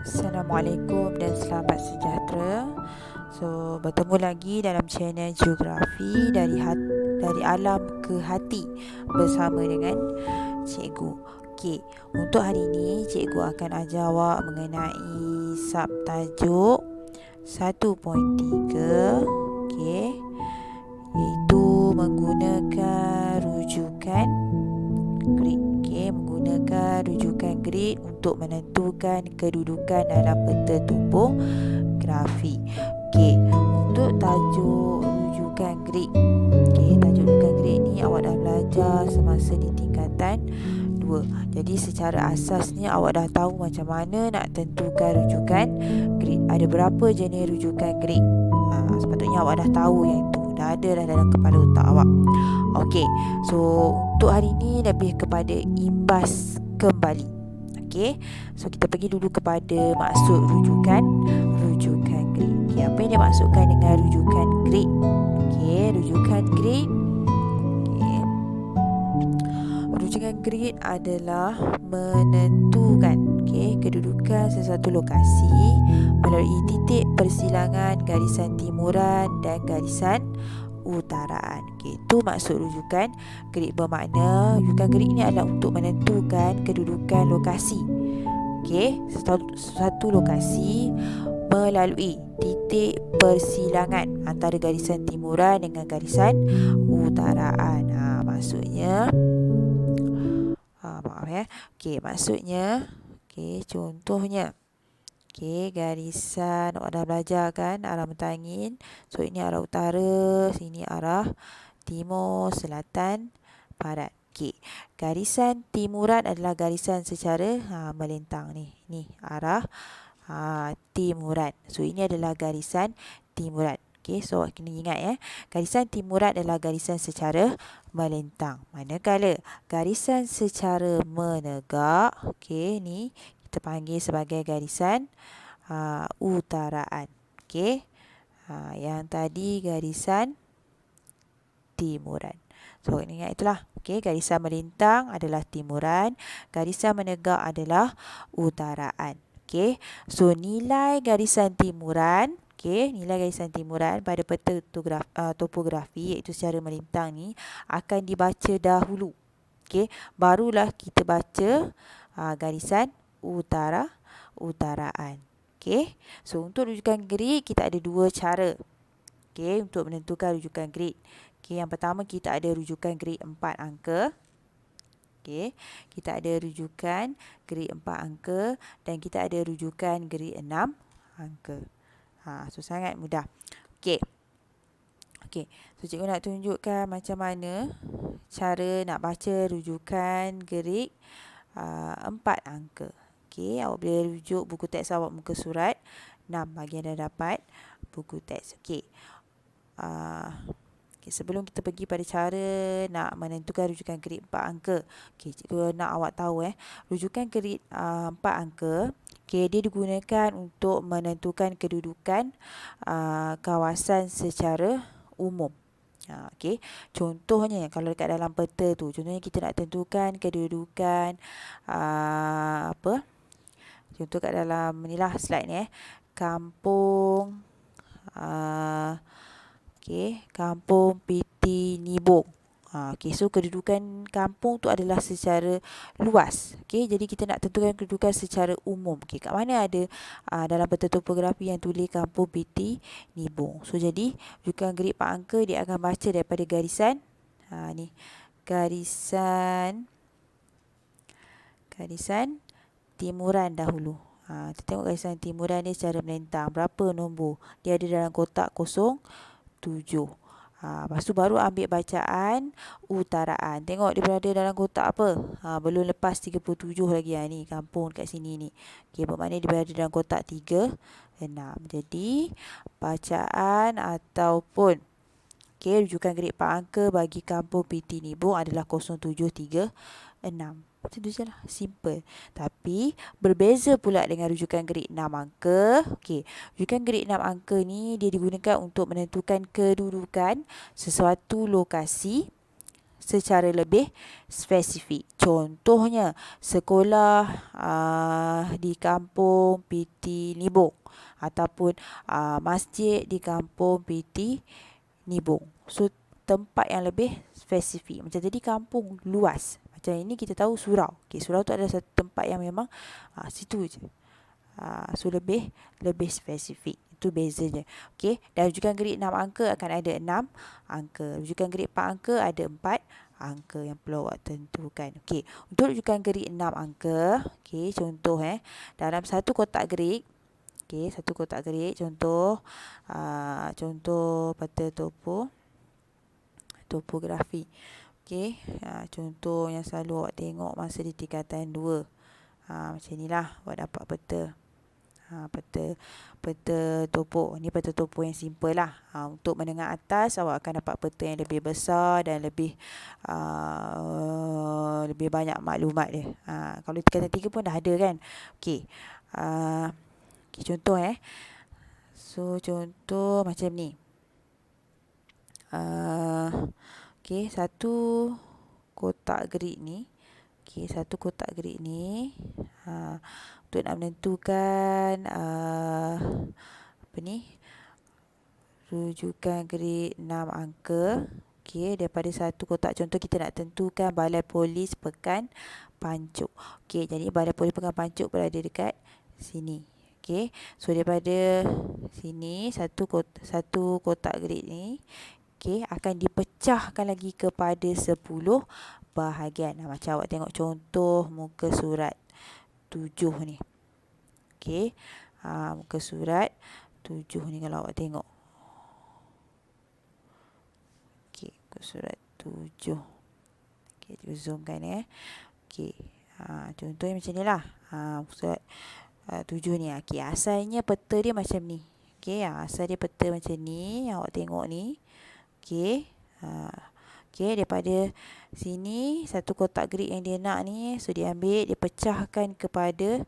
Assalamualaikum dan selamat sejahtera. So, bertemu lagi dalam channel Geografi dari alam ke hati bersama dengan cikgu. Okey, untuk hari ini cikgu akan ajar awak mengenai subtajuk 1.3, okey, iaitu menggunakan rujukan grid. Okey, menggunakan rujukan grid untuk menentukan kedudukan dalam peta topografi. Okey, untuk tajuk rujukan grid. Okey, tajuk rujukan grid ni awak dah belajar semasa di tingkatan 2. Jadi secara asasnya awak dah tahu macam mana nak tentukan rujukan grid. Ada berapa jenis rujukan grid? Sepatutnya awak dah tahu yang tu. Dah ada dah dalam kepala otak awak. Okey, so untuk hari ni lebih kepada imbas kembali. Okey, so kita pergi dulu kepada maksud rujukan grid. Okey, apa yang dimaksudkan dengan rujukan grid? Okey, rujukan grid. Okey, rujukan grid adalah menentukan kedudukan sesuatu lokasi melalui titik persilangan garisan timuran dan garisan utaraan. Itu maksud rujukan grid. Bermakna rujukan grid ini adalah untuk menentukan kedudukan lokasi. Satu lokasi melalui titik persilangan antara garisan timuran dengan garisan utaraan. Maksudnya maksudnya contohnya garisan awak dah belajar kan, arah mata angin. So ini arah utara, sini arah timur, selatan, barat. Garisan timuran adalah garisan secara melintang ni. Ni arah timuran. So ini adalah garisan timuran. So kena ingat garisan timuran adalah garisan secara melintang. Manakala garisan secara menegak, ni kita panggil sebagai garisan utaraan. Yang tadi garisan timuran. So ingat itulah. Garisan melintang adalah timuran, garisan menegak adalah utaraan. So nilai garisan timuran, nilai garisan timuran pada peta topografi iaitu secara melintang ni akan dibaca dahulu. Barulah kita baca garisan utaraan. So untuk rujukan grid kita ada dua cara. Untuk menentukan rujukan grid. Yang pertama kita ada rujukan grid 4 angka. Kita ada rujukan grid 4 angka dan kita ada rujukan grid 6 angka. So sangat mudah. So cikgu nak tunjukkan macam mana cara nak baca rujukan grid 4 angka. Awak boleh rujuk buku teks awak muka surat 6 bagi anda dapat buku teks. Sebelum kita pergi pada cara nak menentukan rujukan grid 4 angka, cikgu nak awak tahu rujukan grid 4 angka, dia digunakan untuk menentukan kedudukan kawasan secara umum. Contohnya kalau dekat dalam peta tu, contohnya kita nak tentukan kedudukan contoh kat dalam inilah slide ni kampung Kampung Piti Nibong. So kedudukan kampung tu adalah secara luas. Jadi kita nak tentukan kedudukan secara umum. Kat mana ada dalam peta topografi yang tulis Kampung Piti Nibong. So jadi rujukan grid 4 angka dia akan baca daripada garisan ni. Garisan timuran dahulu. Kita tengok garisan timuran ni secara melintang. Berapa nombor? Dia ada dalam kotak 07. Lepas tu baru ambil bacaan utaraan. Tengok dia berada dalam kotak apa? Belum lepas 37 lagi ni kampung kat sini ni. Bermakna dia berada dalam kotak 36. Jadi bacaan ataupun rujukan grid 4 angka bagi Kampung Piti Nibong adalah 0736. Itu je lah, simple. Tapi berbeza pula dengan rujukan grid 6 angka. Rujukan grid 6 angka ni dia digunakan untuk menentukan kedudukan sesuatu lokasi secara lebih spesifik. Contohnya, sekolah di kampung PT Nibong ataupun masjid di kampung PT Nibong. So, tempat yang lebih spesifik. Macam tadi kampung luas. Macam ini kita tahu surau. Okay, surau tu adalah satu tempat yang memang situ je. So, lebih spesifik. Itu bezanya. Okey, dan rujukan grid 6 angka akan ada 6 angka. Rujukan grid 4 angka ada 4 angka yang perlu awak tentukan. Okey, untuk rujukan grid 6 angka, okey, contoh dalam satu kotak grid, okey, satu kotak grid, contoh contoh peta topografi. Okey, contoh yang selalu awak tengok masa di tingkatan 2. Macam inilah awak dapat peta. Peta topo. Ni peta topo yang simple lah. Untuk menengah atas awak akan dapat peta yang lebih besar dan lebih banyak maklumat dia. Kalau tingkatan 3 pun dah ada kan. Okey. Okay, contoh So contoh macam ni. Okey, satu kotak grid ni. Okey, satu kotak grid ni. Untuk nak menentukan rujukan grid 6 angka. Okey, daripada satu kotak, contoh kita nak tentukan Balai Polis Pekan Pancuk. Okey, jadi Balai Polis Pekan Pancuk berada dekat sini. Okey, so daripada sini satu kotak grid ni, okey, akan dipecahkan lagi kepada 10 bahagian. Macam awak tengok contoh muka surat 7 ni. Okey, muka surat 7 ni kalau awak tengok. Okey, muka surat 7. Okey, kita zoomkan Okey, contohnya macam ni lah. Muka surat 7 ni. Okey, asalnya peta dia macam ni. Okey, asal dia peta macam ni. Awak tengok ni. Okey. Okey, daripada sini satu kotak grid yang dia nak ni, so dia ambil, dia pecahkan kepada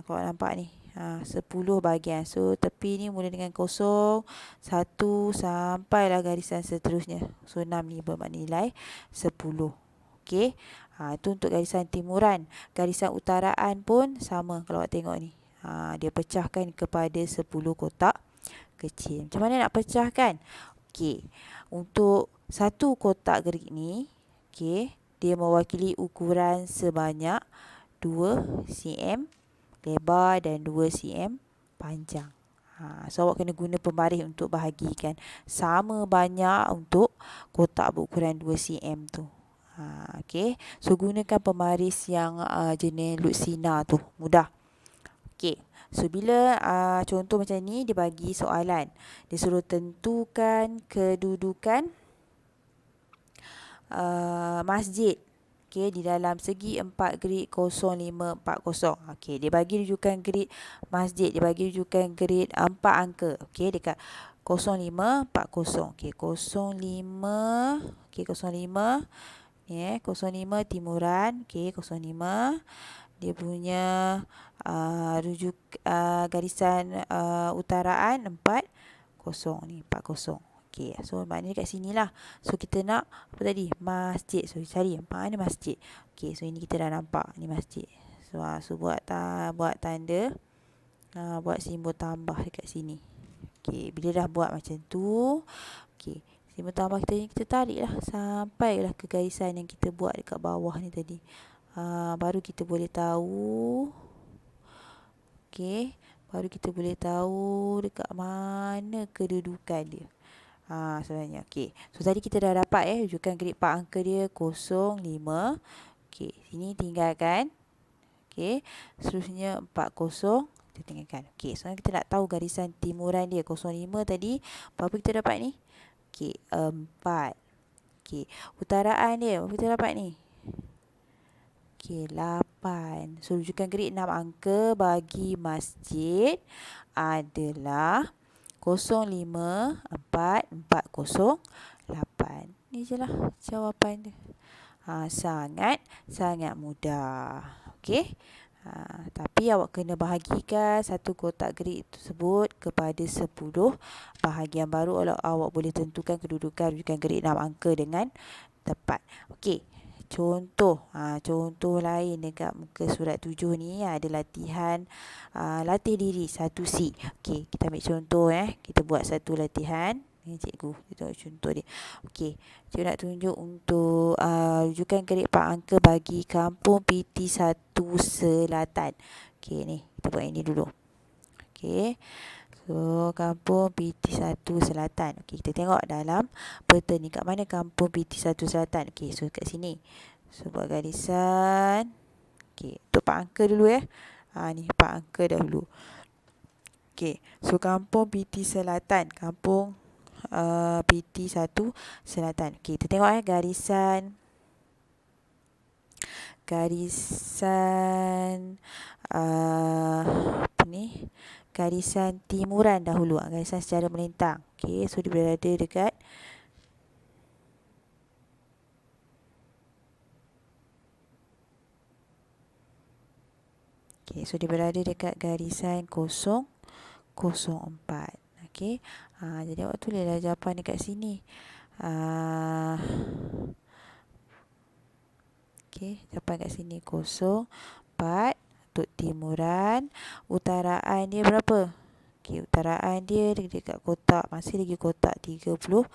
kalau nampak ni 10 bahagian. So tepi ni mula dengan 0, 1 sampailah garisan seterusnya. So 6 ni bermakna nilai 10. Okey. Itu untuk garisan timuran. Garisan utaraan pun sama kalau awak tengok ni. Dia pecahkan kepada 10 kotak kecil. Macam mana nak pecahkan? Okey. Untuk satu kotak grid ni, okey, dia mewakili ukuran sebanyak 2 cm lebar dan 2 cm panjang. So awak kena guna pembaris untuk bahagikan. Sama banyak untuk kotak berukuran 2 cm tu. Okey. So gunakan pembaris yang jenis Luxina tu. Mudah. Okey. So, bila contoh macam ni, dia bagi soalan. Dia suruh tentukan kedudukan masjid. Okey, di dalam segi 4 grid 0540. Okey, dia bagi rujukan grid masjid. Dia bagi rujukan grid 4 angka. Okey, dekat 0540. Okey, 05. Okey, 05. Ni 05 timuran. Okey, 05. Dia punya garisan utaraan 40 ni, 40. Okey, so maknanya kat sini lah. So kita nak apa tadi? Masjid. So cari mana masjid. Okey, so ini kita dah nampak ni masjid. So buat tanda, buat simbol tambah dekat sini. Okey, bila dah buat macam tu, okey, simbol tambah kita tarik lah sampailah ke garisan yang kita buat dekat bawah ni tadi. Baru kita boleh tahu. Okey, baru kita boleh tahu dekat mana kedudukan dia. Sebenarnya. Okey. So tadi kita dah dapat rujukan grid 4 angka dia 05. Okey, sini tinggalkan. Okey, seterusnya 40 kita tinggalkan. Okey, sekarang kita nak tahu garisan timuran dia 05 tadi. Berapa kita dapat ni? Okey, 4. Okey, utaraan dia berapa kita dapat ni? Okey, 8. So, rujukan grid 6 angka bagi masjid adalah 054408. Ni je lah jawapan dia. Sangat mudah. Okey. Tapi awak kena bahagikan satu kotak grid tersebut kepada 10 bahagian, baru awak boleh tentukan kedudukan rujukan grid 6 angka dengan tepat. Okey. Contoh lain dekat muka surat 7 ni ada latihan latih diri 1C. Okey, kita ambil contoh Kita buat satu latihan. Ni cikgu, kita contoh dia. Okey, cikgu nak tunjuk untuk rujukan kredit 4 angka bagi kampung PT1 Selatan. Okey, ni kita buat ini dulu. Okey. So, kampung PT1 Selatan. Okey, kita tengok dalam peta ni. Kat mana kampung PT1 Selatan? Okey, so kat sini. So, buat garisan. Okey, untuk 4 angka dulu ni 4 angka dahulu. Okey, so kampung PT Selatan. Kampung PT1 Selatan. Okey, kita tengok garisan garisan timuran dahulu, garisan secara melintang. Okey, so dia berada dekat garisan 004. Okey. Jadi awak tulislah jawapan dekat sini. Okey, jawapan kat sini 0.4 untuk timuran. Utaraan dia berapa? Okey, utaraan dia dekat kotak, masih lagi kotak 39.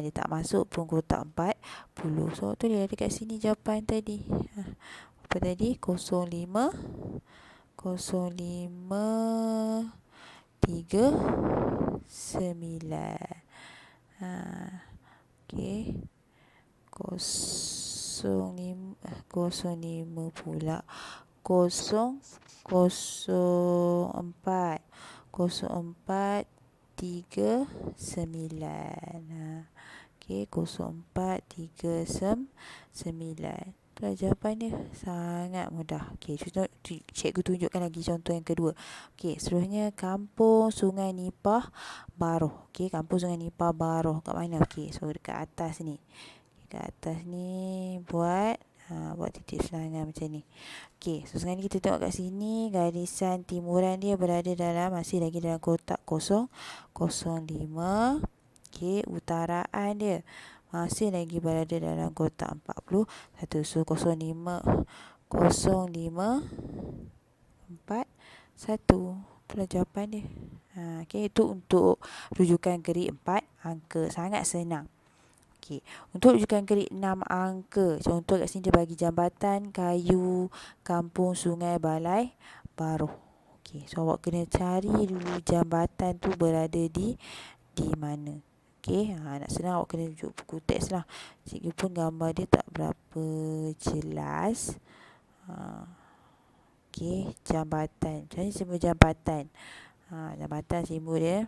Dia tak masuk pun kotak 40. So, tulis dekat sini jawapan tadi. Apa tadi? 05 39. Okey. 05 pula. 04 39. Okey, 0439. Itulah jawapan dia. Sangat mudah. Okey, cikgu tunjukkan lagi contoh yang kedua. Okey, seterusnya kampung Sungai Nipah Baroh. Okey, kampung Sungai Nipah Baroh kat mana? Okey, so dekat atas ni. Dekat atas ni buat titik selangan macam ni. Okey, so sekarang ni kita tengok kat sini garisan timuran dia berada masih lagi dalam kotak 005. Okey, utaraan dia masih lagi berada dalam kotak 41. So 05 4 1. Itulah jawapan dia. Okey, itu untuk rujukan kredit 4 angka. Sangat senang. Okey, untuk rujukan kredit 6 angka. Contoh kat sini dia bagi jambatan kayu kampung Sungai Balai Baroh. Okey, so awak kena cari dulu jambatan tu berada di mana. Okey, nak senang awak kena rujuk buku teks lah. Cikgu pun gambar dia tak berapa jelas. Okey, jambatan. Macam ni simbol jambatan. Jambatan simbol dia.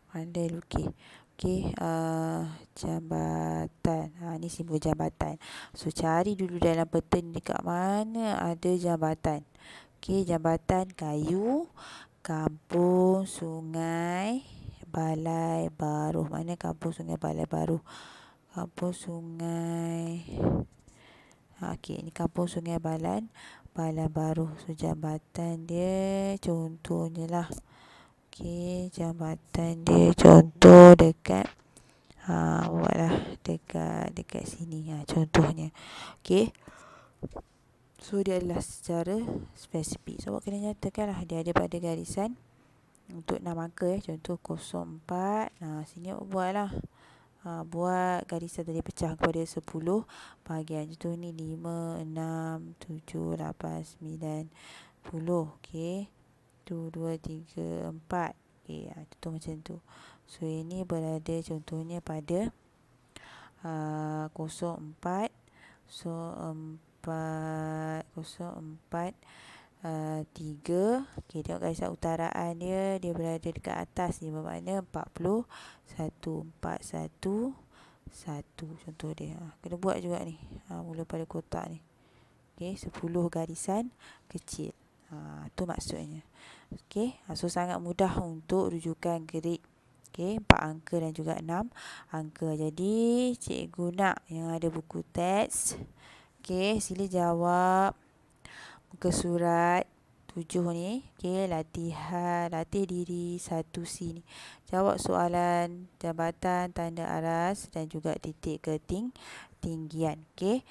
Pandai lukis. Okey, jambatan. Ni simbol jambatan. So, cari dulu dalam peta ni dekat mana ada jambatan. Okey, jambatan kayu kampung Sungai Balai Baroh. Mana kampung Sungai Balai Baroh? Kampung Sungai. Okey, ni kampung Sungai Balai Baroh. So, jambatan dia contohnya lah. Okey, jambatan dia contoh dekat buatlah dekat sini contohnya. Okey. So, dia adalah secara spesifik. So, awak kena nyatakanlah dia ada pada garisan untuk 6 angka contoh 04. Sini awak buatlah. Buat garisan tadi pecah kepada 10 bahagian. Contoh ni 5, 6, 7, 8, 9, 10. Okey. 1, 2, 3, 4. Okey, contoh macam tu. So, ini berada contohnya pada 04. So, 4, 04, 3. Okey, tengok garisan utaraan dia. Dia berada dekat atas ni. Bermakna 41. 41. 1. Contoh dia. Kena buat juga ni. Mula pada kotak ni. Okey, 10 garisan kecil. Tu maksudnya. Okey, so sangat mudah untuk rujukan kredit. Okey, 4 angka dan juga 6 angka. Jadi, cikgu nak yang ada buku teks. Okey, sila jawab muka surat 7 ni. Okey, latih diri 1C ni. Jawab soalan jabatan, tanda aras dan juga titik ketinggian. Okey.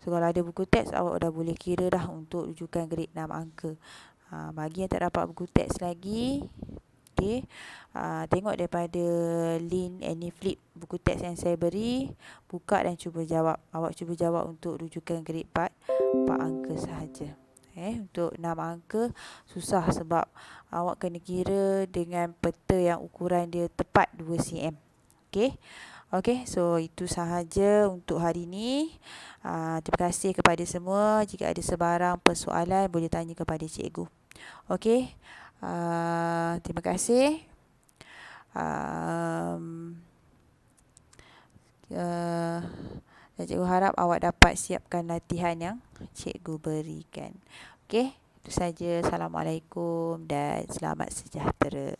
So kalau ada buku teks, awak dah boleh kira dah untuk rujukan grade 6 angka. Bagi yang tak dapat buku teks lagi, okey, tengok daripada link Anyflip buku teks yang saya beri, buka dan cuba jawab. Awak cuba jawab untuk rujukan grade 4 angka sahaja. Untuk 6 angka susah sebab awak kena kira dengan peta yang ukuran dia tepat 2 cm. Okey, so itu sahaja untuk hari ini. Terima kasih kepada semua. Jika ada sebarang persoalan, boleh tanya kepada cikgu. Okey, terima kasih. Dan cikgu harap awak dapat siapkan latihan yang cikgu berikan. Okey, itu saja. Assalamualaikum dan selamat sejahtera.